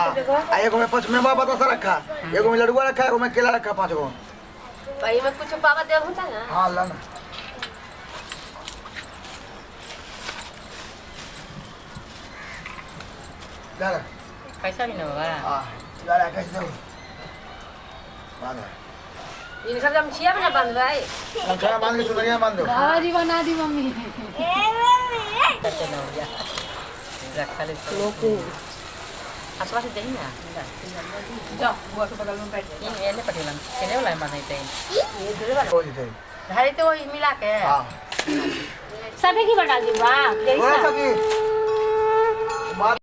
हाँ एगो में 5 में बतासा रखा, एगो में लड्डुआ रखा, एगो में केला रखा, 5 गो। भाई में कुछ पावा दे होता ना। हाँ ला ना। ला पैसा भी ना बाबा। हाँ ला कैसे दो बांध इनका हम छिया में ना बांध भाई। अंकल बांध के चुनरिया बांध दो। दादी बना दी मम्मी। चलो या रखा ले लोको आसपास से जाइए ना। जाओ बुआ के बगल में बैठ इन एने पटेलन केने वाला माने थे ये दूर वाला हो जाए। धारी तो वही मिला के हाँ सभी की बना दी वाह थोड़ा सा की बात।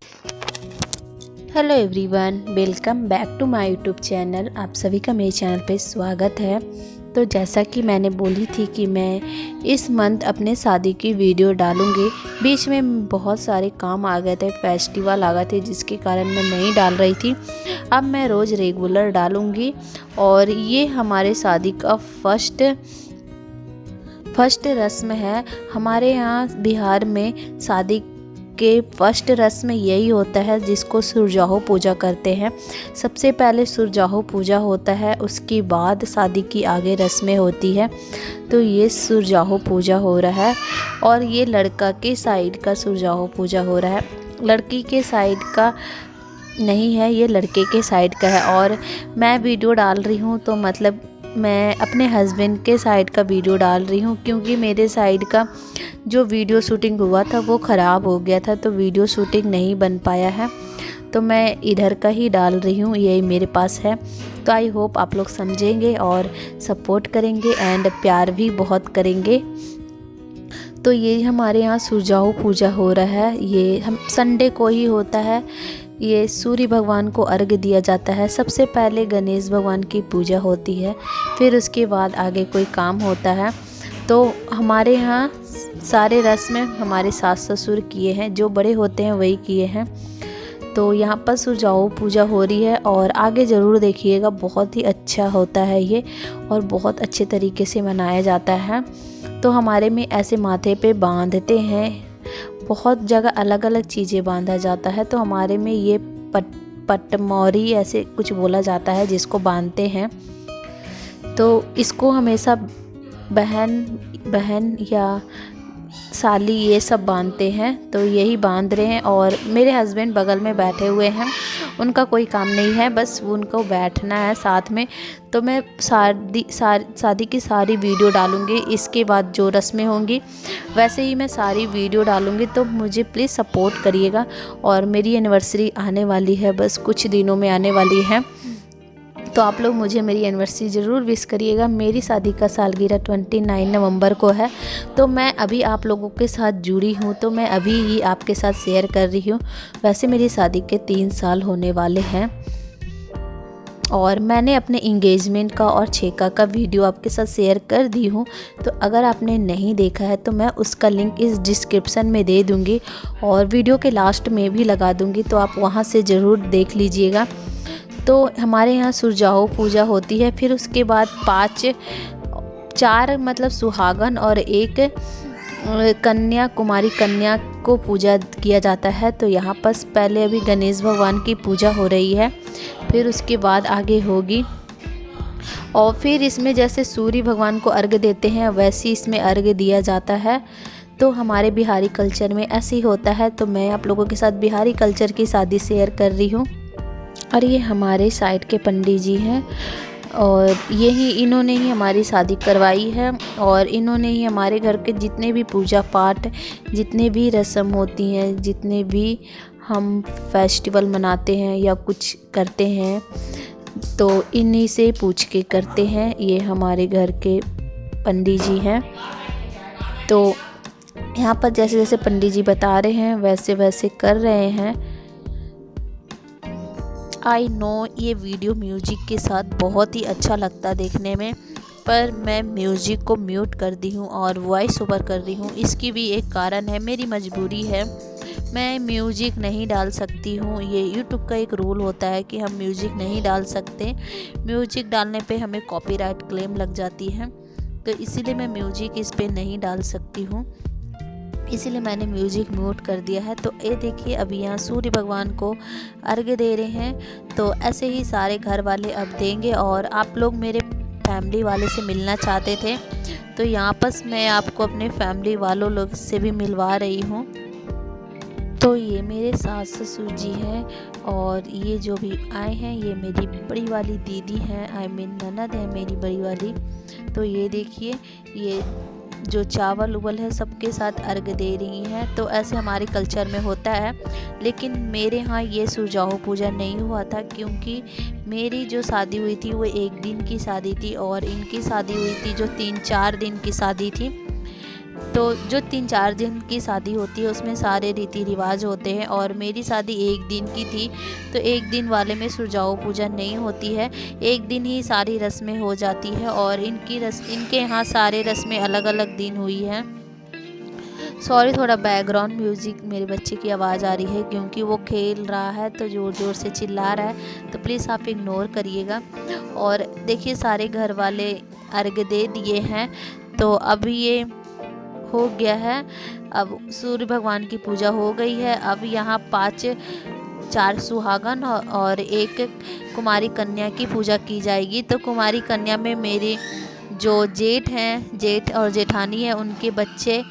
Hello everyone, welcome back to my YouTube channel. आप सभी का मेरे चैनल पे स्वागत है। तो जैसा कि मैंने बोली थी कि मैं इस मंथ अपने शादी की वीडियो डालूंगी, बीच में बहुत सारे काम आ गए थे, फेस्टिवल आ गए थे जिसके कारण मैं नहीं डाल रही थी। अब मैं रोज़ रेगुलर डालूंगी। और ये हमारे शादी का फर्स्ट रस्म है। हमारे यहाँ बिहार में शादी के फर्स्ट रस्म यही होता है जिसको सुरजाहो पूजा कहते हैं। सबसे पहले सुरजाहो पूजा होता है, उसके बाद शादी की आगे रस्में होती है। तो ये सुरजाहो पूजा हो रहा है और ये लड़का के साइड का सुरजाहो पूजा हो रहा है, लड़की के साइड का नहीं है, ये लड़के के साइड का है। और मैं वीडियो डाल रही हूँ तो मतलब मैं अपने हस्बैंड के साइड का वीडियो डाल रही हूँ, क्योंकि मेरे साइड का जो वीडियो शूटिंग हुआ था वो ख़राब हो गया था, तो वीडियो शूटिंग नहीं बन पाया है। तो मैं इधर का ही डाल रही हूँ, यही मेरे पास है। तो आई होप आप लोग समझेंगे और सपोर्ट करेंगे एंड प्यार भी बहुत करेंगे। तो ये हमारे यहाँ सुरजाहो पूजा हो रहा है। ये हम संडे को ही होता है। ये सूर्य भगवान को अर्घ्य दिया जाता है। सबसे पहले गणेश भगवान की पूजा होती है, फिर उसके बाद आगे कोई काम होता है। तो हमारे यहाँ सारे रस्म हमारे सास ससुर किए हैं, जो बड़े होते हैं वही किए हैं। तो यहाँ पर सुरजाहो पूजा हो रही है और आगे ज़रूर देखिएगा, बहुत ही अच्छा होता है ये और बहुत अच्छे तरीके से मनाया जाता है। तो हमारे में ऐसे माथे पे बांधते हैं, बहुत जगह अलग अलग चीज़ें बांधा जाता है। तो हमारे में ये पटमौरी ऐसे कुछ बोला जाता है जिसको बांधते हैं। तो इसको हमेशा बहन या साली ये सब बांधते हैं। तो यही बांध रहे हैं और मेरे हस्बैंड बगल में बैठे हुए हैं, उनका कोई काम नहीं है, बस उनको बैठना है साथ में। तो मैं शादी की सारी वीडियो डालूंगी, इसके बाद जो रस्में होंगी वैसे ही मैं सारी वीडियो डालूंगी। तो मुझे प्लीज़ सपोर्ट करिएगा। और मेरी एनिवर्सरी आने वाली है, बस कुछ दिनों में आने वाली है, तो आप लोग मुझे मेरी एनिवर्सरी ज़रूर विश करिएगा। मेरी शादी का सालगिरह 29 नवंबर को है। तो मैं अभी आप लोगों के साथ जुड़ी हूँ, तो मैं अभी ही आपके साथ शेयर कर रही हूँ। वैसे मेरी शादी के 3 साल होने वाले हैं और मैंने अपने इंगेजमेंट का और छेका का वीडियो आपके साथ शेयर कर दी हूँ। तो अगर आपने नहीं देखा है तो मैं उसका लिंक इस डिस्क्रिप्शन में दे दूँगी और वीडियो के लास्ट में भी लगा दूँगी, तो आप वहाँ से ज़रूर देख लीजिएगा। तो हमारे यहाँ सुरजाहो पूजा होती है, फिर उसके बाद 4 मतलब सुहागन और एक कन्या, कुमारी कन्या को पूजा किया जाता है। तो यहाँ पर पहले अभी गणेश भगवान की पूजा हो रही है, फिर उसके बाद आगे होगी। और फिर इसमें जैसे सूर्य भगवान को अर्घ्य देते हैं वैसे इसमें अर्घ्य दिया जाता है। तो हमारे बिहारी कल्चर में ऐसे ही होता है। तो मैं आप लोगों के साथ बिहारी कल्चर की शादी शेयर कर रही हूँ। और ये हमारे साइड के पंडित जी हैं और इन्होंने ही हमारी शादी करवाई है और इन्होंने ही हमारे घर के जितने भी पूजा पाठ, जितने भी रस्म होती हैं, जितने भी हम फेस्टिवल मनाते हैं या कुछ करते हैं, तो इन्हीं से पूछ के करते हैं। ये हमारे घर के पंडित जी हैं। तो यहाँ पर जैसे जैसे पंडित जी बता रहे हैं वैसे वैसे कर रहे हैं। आई नो ये वीडियो म्यूजिक के साथ बहुत ही अच्छा लगता है देखने में, पर मैं म्यूजिक को म्यूट कर दी हूँ और वॉइस ओवर कर रही हूँ। इसकी भी एक कारण है, मेरी मजबूरी है, मैं म्यूजिक नहीं डाल सकती हूँ। ये यूट्यूब का एक रूल होता है कि हम म्यूजिक नहीं डाल सकते, म्यूजिक डालने पे हमें कॉपीराइट क्लेम लग जाती है। तो इसीलिए मैं म्यूजिक इस पे नहीं डाल सकती हूँ। इसीलिए मैंने म्यूजिक म्यूट कर दिया है। तो ये देखिए अभी यहाँ सूर्य भगवान को अर्घ्य दे रहे हैं। तो ऐसे ही सारे घर वाले अब देंगे। और आप लोग मेरे फैमिली वाले से मिलना चाहते थे तो यहाँ पर मैं आपको अपने फैमिली वालों लोग से भी मिलवा रही हूँ। तो ये मेरे सास ससुर जी हैं और ये जो भी आए हैं ये मेरी बड़ी वाली दीदी हैं, आई मीन ननद है मेरी बड़ी वाली। तो ये देखिए ये जो चावल उवल है सबके साथ अर्घ दे रही हैं। तो ऐसे हमारे कल्चर में होता है, लेकिन मेरे यहाँ ये सुरजाऊ पूजा नहीं हुआ था क्योंकि मेरी जो शादी हुई थी वो 1 दिन की शादी थी और इनकी शादी हुई थी जो 3-4 दिन की शादी थी। तो जो 3-4 दिन की शादी होती है उसमें सारे रीति रिवाज होते हैं और मेरी शादी 1 दिन की थी। तो 1 दिन वाले में सुरजाऊ पूजा नहीं होती है, 1 दिन ही सारी रस्में हो जाती है। और इनके यहाँ सारे रस्में अलग अलग दिन हुई हैं। सॉरी थोड़ा बैकग्राउंड म्यूज़िक मेरे बच्चे की आवाज़ आ रही है क्योंकि वो खेल रहा है तो ज़ोर ज़ोर से चिल्ला रहा है, तो प्लीज़ आप इग्नोर करिएगा। और देखिए सारे घर वाले अर्घ्य दे दिए हैं। तो अभी ये हो गया है, अब सूर्य भगवान की पूजा हो गई है। अब यहाँ 4 सुहागन और 1 कुमारी कन्या की पूजा की जाएगी। तो कुमारी कन्या में मेरे जो जेठ और जेठानी है उनके बच्चे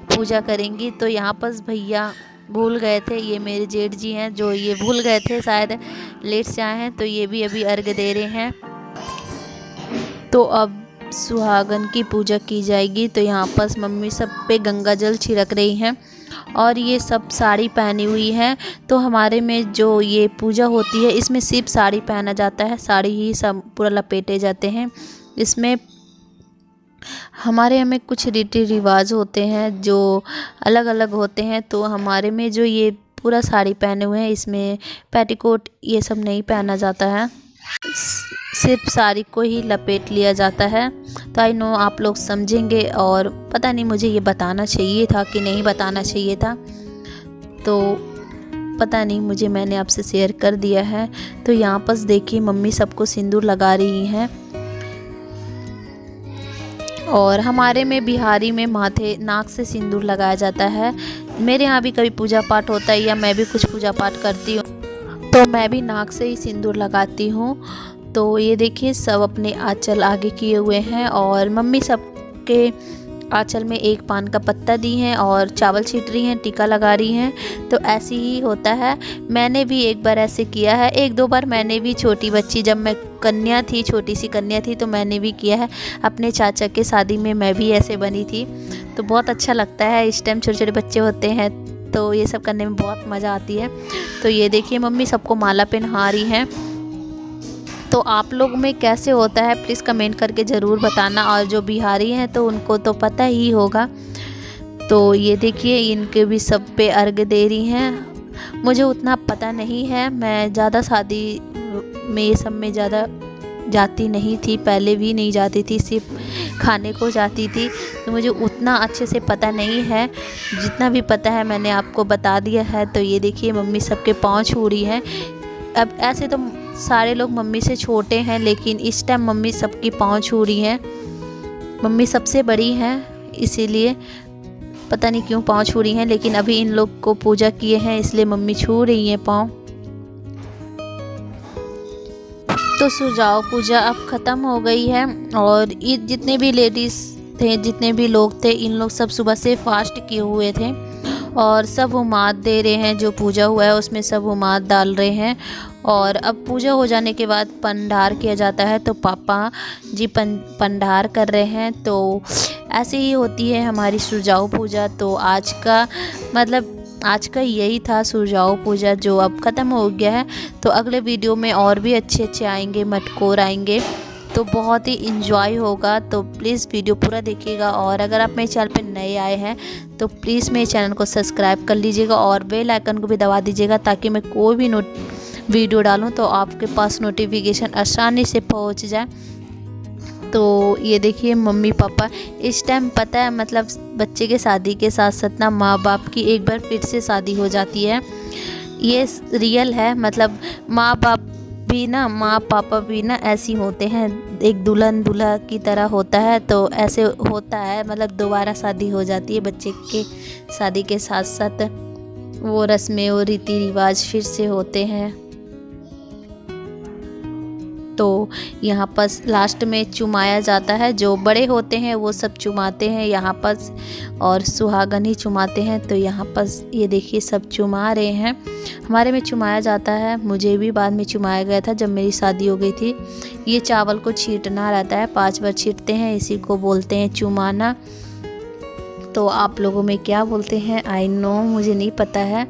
पूजा करेंगी। तो यहाँ पर भैया भूल गए थे, ये मेरे जेठ जी हैं जो ये भूल गए थे, शायद लेट से आए हैं, तो ये भी अभी अर्घ्य दे रहे हैं। तो अब सुहागन की पूजा की जाएगी। तो यहाँ पर मम्मी सब पे गंगा जल छिड़क रही हैं और ये सब साड़ी पहनी हुई हैं। तो हमारे में जो ये पूजा होती है इसमें सिर्फ साड़ी पहना जाता है, साड़ी ही सब पूरा लपेटे जाते हैं। इसमें हमारे यहाँ में कुछ रीति रिवाज होते हैं जो अलग अलग होते हैं। तो हमारे में जो ये पूरा साड़ी पहने हुए हैं इसमें पेटीकोट ये सब नहीं पहना जाता है, सिर्फ साड़ी को ही लपेट लिया जाता है। तो आई नो आप लोग समझेंगे और पता नहीं मुझे ये बताना चाहिए था कि नहीं बताना चाहिए था, तो पता नहीं मुझे मैंने आपसे शेयर कर दिया है। तो यहाँ पर देखिए मम्मी सबको सिंदूर लगा रही हैं। और हमारे में बिहारी में माथे नाक से सिंदूर लगाया जाता है। मेरे यहाँ भी कभी पूजा पाठ होता है या मैं भी कुछ पूजा पाठ करती हूँ तो मैं भी नाक से ही सिंदूर लगाती हूँ। तो ये देखिए सब अपने आंचल आगे किए हुए हैं और मम्मी सबके आंचल में 1 पान का पत्ता दी हैं और चावल छीट रही हैं, टीका लगा रही हैं। तो ऐसे ही होता है, मैंने भी एक बार ऐसे किया है, 1-2 बार मैंने भी छोटी बच्ची जब मैं कन्या थी, छोटी सी कन्या थी तो मैंने भी किया है। अपने चाचा के शादी में मैं भी ऐसे बनी थी। तो बहुत अच्छा लगता है, इस टाइम छोटे छोटे बच्चे होते हैं तो ये सब करने में बहुत मज़ा आती है। तो ये देखिए मम्मी सबको माला पहना रही हैं। तो आप लोग में कैसे होता है प्लीज़ कमेंट करके ज़रूर बताना। और जो बिहारी हैं तो उनको तो पता ही होगा। तो ये देखिए इनके भी सब पे अर्घ्य दे रही हैं। मुझे उतना पता नहीं है, मैं ज़्यादा शादी में ये सब में ज़्यादा जाती नहीं थी, पहले भी नहीं जाती थी, सिर्फ खाने को जाती थी। तो मुझे उतना अच्छे से पता नहीं है, जितना भी पता है मैंने आपको बता दिया है। तो ये देखिए मम्मी सबके पाँव छू रही हैं। अब ऐसे तो सारे लोग मम्मी से छोटे हैं लेकिन इस टाइम मम्मी सबकी पाँव छू रही हैं। मम्मी सबसे बड़ी हैं इसीलिए पता नहीं क्यों पाँव छू रही हैं, लेकिन अभी इन लोग को पूजा किए हैं इसलिए मम्मी छू रही हैं पाँव। तो सुरजाऊ पूजा अब ख़त्म हो गई है और ये जितने भी लेडीज़ थे, जितने भी लोग थे, इन लोग सब सुबह से फास्ट किए हुए थे और सब हुमाद दे रहे हैं। जो पूजा हुआ है उसमें सब हुमाद डाल रहे हैं। और अब पूजा हो जाने के बाद पंडार किया जाता है। तो पापा जी पंडार कर रहे हैं। तो ऐसे ही होती है हमारी सुरजाऊ पूजा। तो आज का यही था सुरजाऊ पूजा जो अब ख़त्म हो गया है। तो अगले वीडियो में और भी अच्छे आएंगे, मटकोर आएंगे, तो बहुत ही इंजॉय होगा। तो प्लीज़ वीडियो पूरा देखिएगा। और अगर आप मेरे चैनल पे नए आए हैं तो प्लीज़ मेरे चैनल को सब्सक्राइब कर लीजिएगा और बेल आइकन को भी दबा दीजिएगा ताकि मैं कोई भी वीडियो डालूं तो आपके पास नोटिफिकेशन आसानी से पहुंच जाए। तो ये देखिए मम्मी पापा इस टाइम पता है मतलब बच्चे के शादी के साथ साथ ना माँ बाप की एक बार फिर से शादी हो जाती है। ये रियल है, मतलब माँ बाप भी ना माँ पापा भी ना ऐसी होते हैं, एक दुल्हन दूल्हा की तरह होता है। तो ऐसे होता है, मतलब दोबारा शादी हो जाती है बच्चे के शादी के साथ साथ वो रस्में और रीति रिवाज फिर से होते हैं। तो यहाँ पर लास्ट में चुमाया जाता है, जो बड़े होते हैं वो सब चुमाते हैं यहाँ पर, और सुहागन ही चुमाते हैं। तो यहाँ पर ये देखिए सब चुमा रहे हैं। हमारे में चुमाया जाता है, मुझे भी बाद में चुमाया गया था जब मेरी शादी हो गई थी। ये चावल को छींटना रहता है, 5 बार छींटते हैं, इसी को बोलते हैं चुमाना। तो आप लोगों में क्या बोलते हैं आई नो, मुझे नहीं पता है।